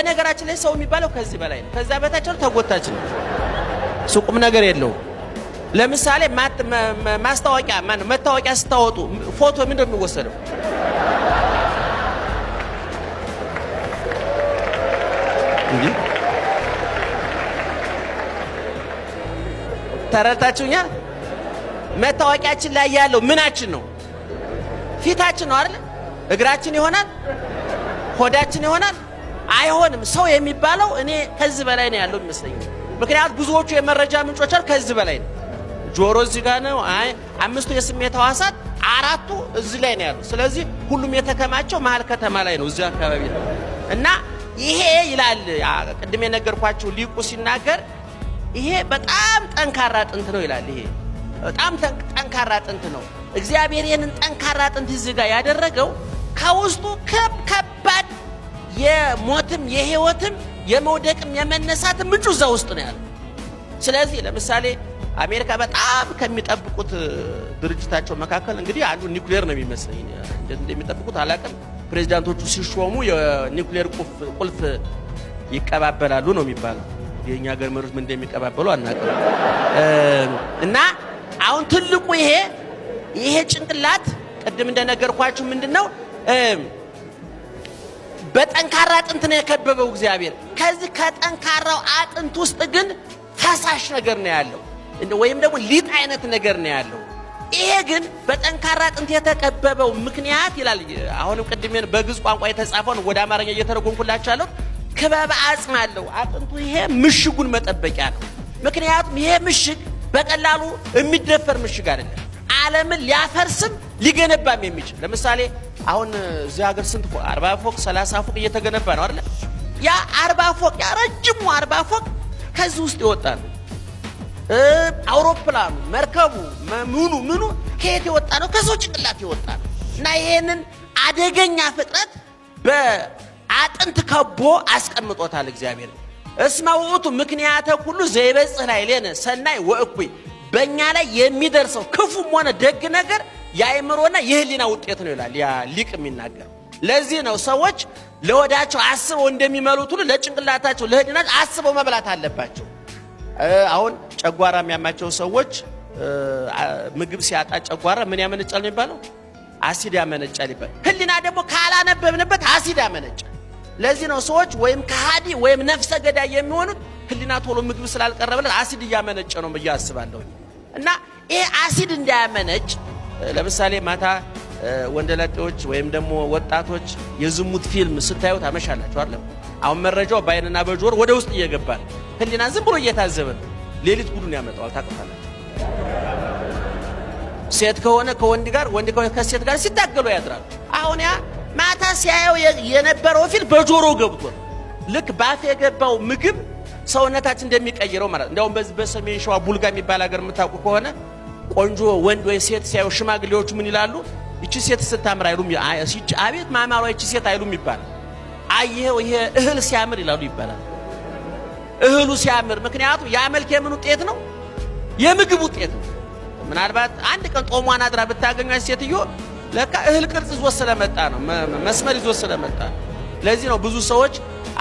በነገራችን ላይ ሰው የሚባለው ከዚህ በላይ ነው። ከዛ በታች ተጎታች ነው። ሱቁም ነገር የለው። ለምሳሌ ማስታወቂያ መታወቂያ ስታወጡ ፎቶ ምን እንደሚወሰደው እንዴ ተረታችሁኛ? መታወቂያችን ላይ ያለው ምናችን ነው? ፊታችን ነው አይደል? እግራችን ይሆናል? ሆዳችን ይሆናል? አይሆንም። ሰው የሚባለው እኔ ከዚህ በላይ ነው ያለው ይመስለኛል። ምክንያቱም ብዙዎቹ የመረጃ ምንጮች ከዚህ በላይ ነው። ጆሮ እዚህ ጋር ነው። አምስቱ የስሜት ሕዋሳት አራቱ እዚህ ላይ ነው ያሉት። ስለዚህ ሁሉም የተከማቸው መሀል ከተማ ላይ ነው፣ እዚህ አካባቢ ነው። እና ይሄ ይላል ቅድም የነገርኳችሁ ሊቁ ሲናገር ይሄ በጣም ጠንካራ አጥንት ነው ይላል። ይሄ በጣም ጠንካራ አጥንት ነው። እግዚአብሔር ይሄንን ጠንካራ አጥንት እዚህ ጋር ያደረገው ከውስጡ ከባድ የሞትም የህይወትም የመውደቅም የመነሳትም ምንጩ እዛ ውስጥ ነው ያለው። ስለዚህ ለምሳሌ አሜሪካ በጣም ከሚጠብቁት ድርጅታቸው መካከል እንግዲህ አንዱ ኒውክሌር ነው የሚመስለኝ። እንደሚጠብቁት አላውቅም። ፕሬዚዳንቶቹ ሲሾሙ የኒውክሌር ቁልፍ ይቀባበላሉ ነው የሚባለው። የኛ ሀገር መሪዎች ምን እንደሚቀባበሉ አናውቅም። እና አሁን ትልቁ ይሄ ጭንቅላት ቅድም እንደነገርኳችሁ ምንድነው በጠንካራ አጥንት ነው የከበበው እግዚአብሔር። ከዚህ ከጠንካራው አጥንት ውስጥ ግን ፈሳሽ ነገር ነው ያለው፣ ወይም ደግሞ ሊጥ አይነት ነገር ነው ያለው። ይሄ ግን በጠንካራ አጥንት የተከበበው ምክንያት ይላል። አሁንም ቅድም በግዕዝ ቋንቋ የተጻፈውን ወደ አማርኛ እየተረጎምኩላችኋለሁ። ክበበ አጽም አለው አጥንቱ። ይሄ ምሽጉን መጠበቂያ ነው። ምክንያቱም ይሄ ምሽግ በቀላሉ የሚደፈር ምሽግ አይደለም። ዓለምን ሊያፈርስም ሊገነባም የሚችል ለምሳሌ አሁን እዚህ ሀገር ስንት ፎቅ 40 ፎቅ 30 ፎቅ እየተገነባ ነው አይደል? ያ 40 ፎቅ ያ ረጅሙ 40 ፎቅ ከዚህ ውስጥ ይወጣ ነው። አውሮፕላኑ መርከቡ ምኑ ከየት የወጣ ነው? ከሰው ጭንቅላት የወጣ ነው። እና ይሄንን አደገኛ ፍጥረት በአጥንት ከቦ አስቀምጦታል እግዚአብሔር። እስመ ውእቱ ምክንያተ ሁሉ ዘይበጽሕ ላዕሌነ ሰናይ ወእኩይ፣ በእኛ ላይ የሚደርሰው ክፉም ሆነ ደግ ነገር የአእምሮና የህሊና ውጤት ነው ይላል ያ ሊቅ የሚናገር። ለዚህ ነው ሰዎች ለወዳቸው አስበው እንደሚመሉት ሁሉ ለጭንቅላታቸው ለህሊናቸው አስበው መብላት አለባቸው። አሁን ጨጓራ የሚያማቸው ሰዎች ምግብ ሲያጣ ጨጓራ ምን ያመነጫል ነው የሚባለው? አሲድ ያመነጫል ይባላል። ህሊና ደግሞ ካላነበብንበት አሲድ ያመነጫል። ለዚህ ነው ሰዎች ወይም ከሃዲ ወይም ነፍሰ ገዳይ የሚሆኑት ህሊና ቶሎ ምግብ ስላልቀረበለት አሲድ እያመነጨ ነው ብዬ አስባለሁ። እና ይሄ አሲድ እንዳያመነጭ ለምሳሌ ማታ ወንደላጤዎች ወይም ደግሞ ወጣቶች የዝሙት ፊልም ስታዩ ታመሻላችሁ አይደል? አሁን መረጃው በአይንና በጆሮ ወደ ውስጥ እየገባ ነው። ህሊና ዝም ብሎ እየታዘበ ነው። ሌሊት ጉዱን ያመጣዋል። ታውቃላችሁ። ሴት ከሆነ ከወንድ ጋር፣ ወንድ ከሆነ ከሴት ጋር ሲታገሉ ያድራሉ። አሁን ያ ማታ ሲያየው የነበረው ፊልም በጆሮ ገብቶ ልክ ባፍ የገባው ምግብ ሰውነታችን እንደሚቀይረው ማለት። እንደውም በሰሜን ሸዋ ቡልጋ የሚባል ሀገር የምታውቁ ከሆነ ቆንጆ ወንድ ወይ ሴት ሲያዩ ሽማግሌዎቹ ምን ይላሉ? እቺ ሴት ስታምር አይሉም? አቤት ማማሯ እቺ ሴት አይሉም ይባላል። አየው ይሄ እህል ሲያምር ይላሉ ይባላል። እህሉ ሲያምር ምክንያቱም ያ መልክ የምን ውጤት ነው? የምግብ ውጤት ነው። ምናልባት አንድ ቀን ጦሟን አድራ ብታገኟት ሴትዮ ለካ እህል ቅርጽ ይዞ ስለመጣ ነው፣ መስመር ይዞ ስለመጣ ነው። ለዚህ ነው ብዙ ሰዎች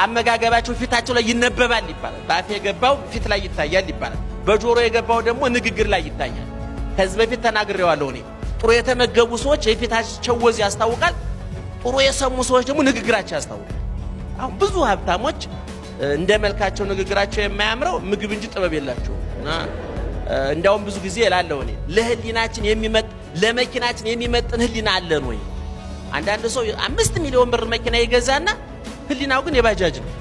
አመጋገባቸው ፊታቸው ላይ ይነበባል ይባላል። በአፍ የገባው ፊት ላይ ይታያል ይባላል። በጆሮ የገባው ደግሞ ንግግር ላይ ይታያል። ከዚህ በፊት ተናግሬዋለሁ እኔ። ጥሩ የተመገቡ ሰዎች የፊታቸው ወዝ ያስታውቃል። ጥሩ የሰሙ ሰዎች ደግሞ ንግግራቸው ያስታውቃል። አሁን ብዙ ሀብታሞች እንደ መልካቸው ንግግራቸው የማያምረው ምግብ እንጂ ጥበብ የላቸው። እንዲያውም ብዙ ጊዜ እላለሁ እኔ ለህሊናችን ለመኪናችን የሚመጥን ህሊና አለን ወይ? አንዳንድ ሰው 5 ሚሊዮን ብር መኪና ይገዛና ህሊናው ግን የባጃጅ ነው።